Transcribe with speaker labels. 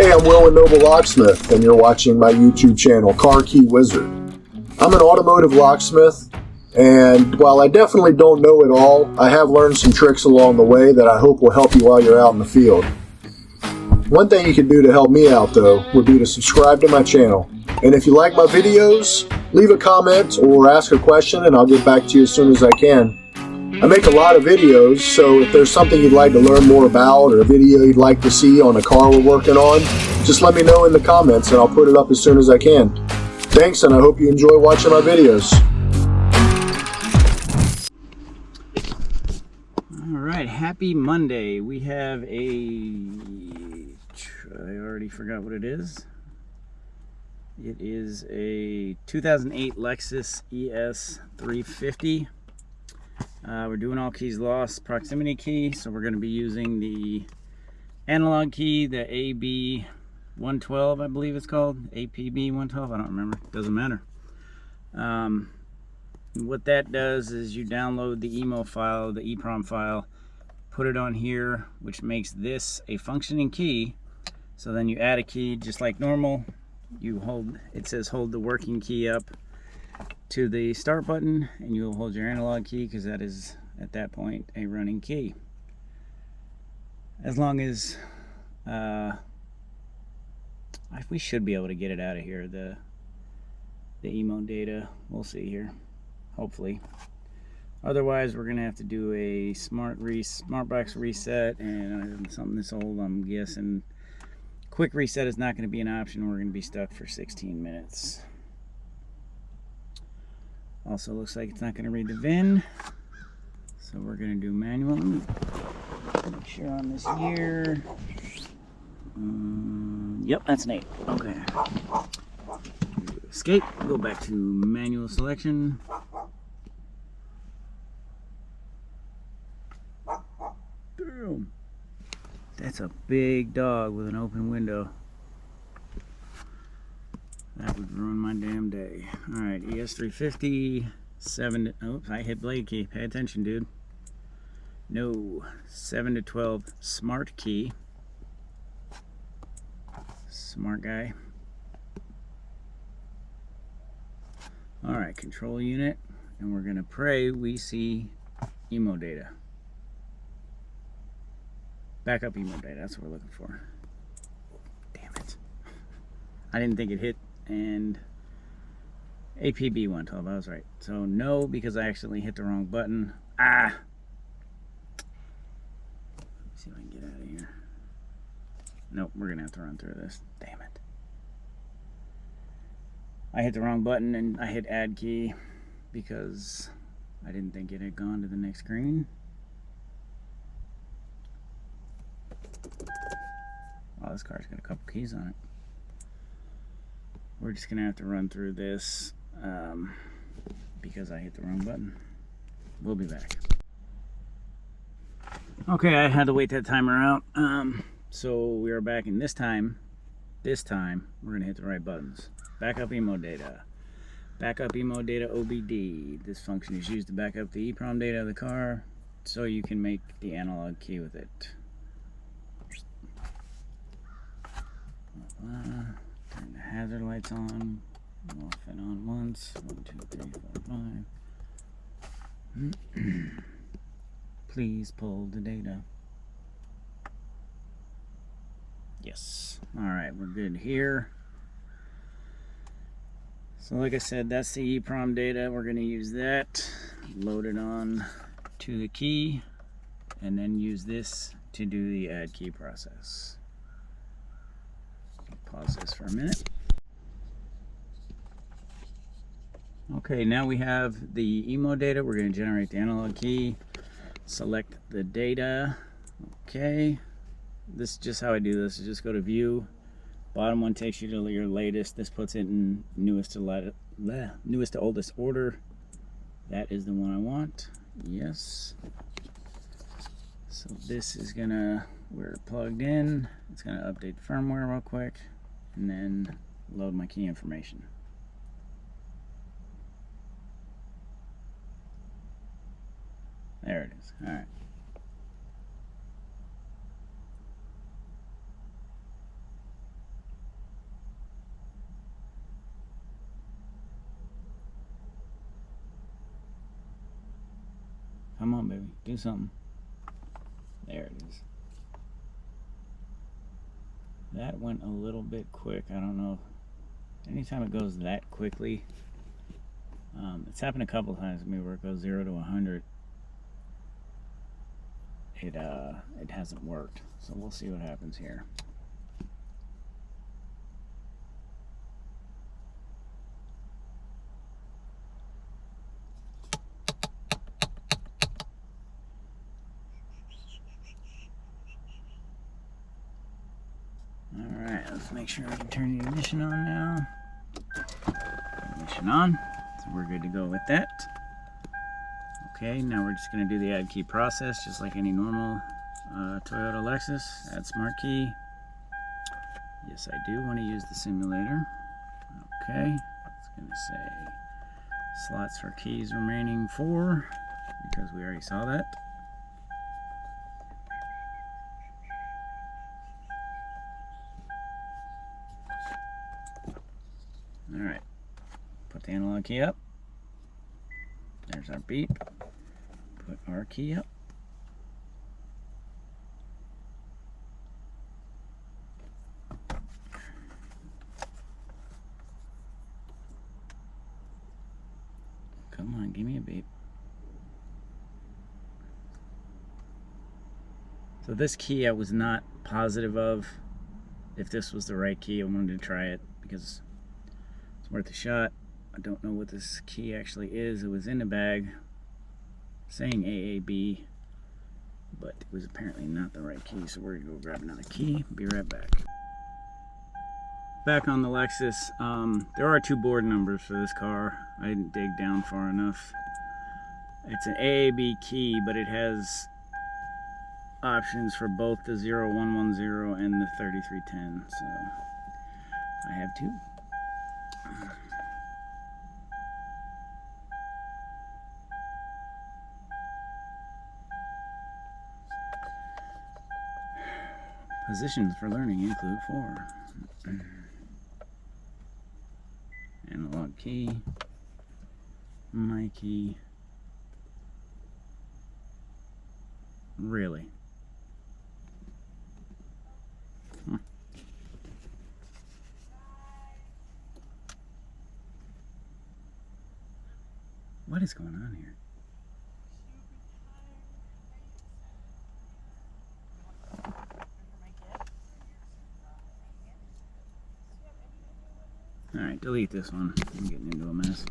Speaker 1: Hey, I'm Will and Noble Locksmith, and you're watching my YouTube channel, Car Key Wizard. I'm an automotive locksmith, and while I definitely don't know it all, I have learned some tricks along the way that I hope will help you while you're out in the field. One thing you can do to help me out, though, would be to subscribe to my channel. And if you like my videos, leave a comment or ask a question, and I'll get back to you as soon as I can. I make a lot of videos, so if there's something you'd like to learn more about or a video you'd like to see on a car we're working on, just let me know in the comments and I'll put it up as soon as I can. Thanks, and I hope you enjoy watching my videos.
Speaker 2: Alright, happy Monday. We have I already forgot what it is. It is a 2008 Lexus ES350. We're doing all keys lost proximity key, so we're going to be using the analog key, the AB112, I believe it's called, APB112, I don't remember, doesn't matter. What that does is you download the emo file, the EEPROM file, put it on here, which makes this a functioning key. So then you add a key just like normal. You hold, it says hold the working key up to the start button, and you'll hold your analog key because that is at that point a running key. As long as we should be able to get it out of here, the emo data. We'll see here, hopefully. Otherwise we're gonna have to do a smart box reset, and something this old, I'm guessing quick reset is not going to be an option. We're going to be stuck for 16 minutes. Also looks like it's not going to read the VIN, so we're going to do manual. Make sure on this year. Yep, that's an 8. Okay. Escape. Go back to manual selection. Boom. That's a big dog with an open window. That would ruin my damn day. Alright, ES350, 7 to, oops, I hit blade key. Pay attention, dude. No, 7 to 12 smart key. Smart guy. Alright, control unit. And we're going to pray we see emo data. Backup emo data, that's what we're looking for. Damn it. I didn't think it hit. And APB112, I was right. So no, because I accidentally hit the wrong button. Ah! Let's see if I can get out of here. Nope, we're gonna have to run through this. Damn it. I hit the wrong button and I hit add key because I didn't think it had gone to the next screen. Wow, this car's got a couple keys on it. We're just gonna have to run through this because I hit the wrong button. We'll be back. Okay, I had to wait that timer out. So we are back, and this time we're gonna hit the right buttons. Backup emo data. Backup emo data OBD. This function is used to back up the EEPROM data of the car so you can make the analog key with it. Turn the hazard lights on. Off and on once. 1, 2, 3, 4, 5. Please pull the data. Yes. Alright, we're good here. So like I said, that's the EEPROM data. We're going to use that. Load it on to the key. And then use this to do the add key process. Pause this for a minute. Okay, now we have the emo data. We're going to generate the analog key. Select the data. Okay. This is just how I do this. Just go to view. Bottom one takes you to your latest. This puts it in newest to oldest order. That is the one I want. Yes. So this is gonna, we're plugged in. It's gonna update the firmware real quick and then load my key information. There it is. All right. Come on, baby. Do something. There it is. That went a little bit quick. I don't know. Anytime it goes that quickly, it's happened a couple times to me where it goes 0 to 100. It hasn't worked. So we'll see what happens here. Alright, let's make sure we can turn the ignition on now. Ignition on. So we're good to go with that. Okay, now we're just going to do the add key process just like any normal Toyota Lexus. Add smart key. Yes, I do want to use the simulator. Okay, it's going to say slots for keys remaining 4 because we already saw that. Alright, put the analog key up. There's our beep. Put our key up. Come on, give me a beep. So this key I was not positive of if this was the right key. I wanted to try it because it's worth a shot. I don't know what this key actually is. It was in the bag saying AAB, but it was apparently not the right key, so we're gonna go grab another key. Be right back. Back on the Lexus, there are 2 board numbers for this car. I didn't dig down far enough. It's an AAB key, but it has options for both the 0110 and the 3310, so I have 2. Positions for learning include 4. Analog key, my key. Really? What is going on here? Alright, delete this one. I'm getting into a mess.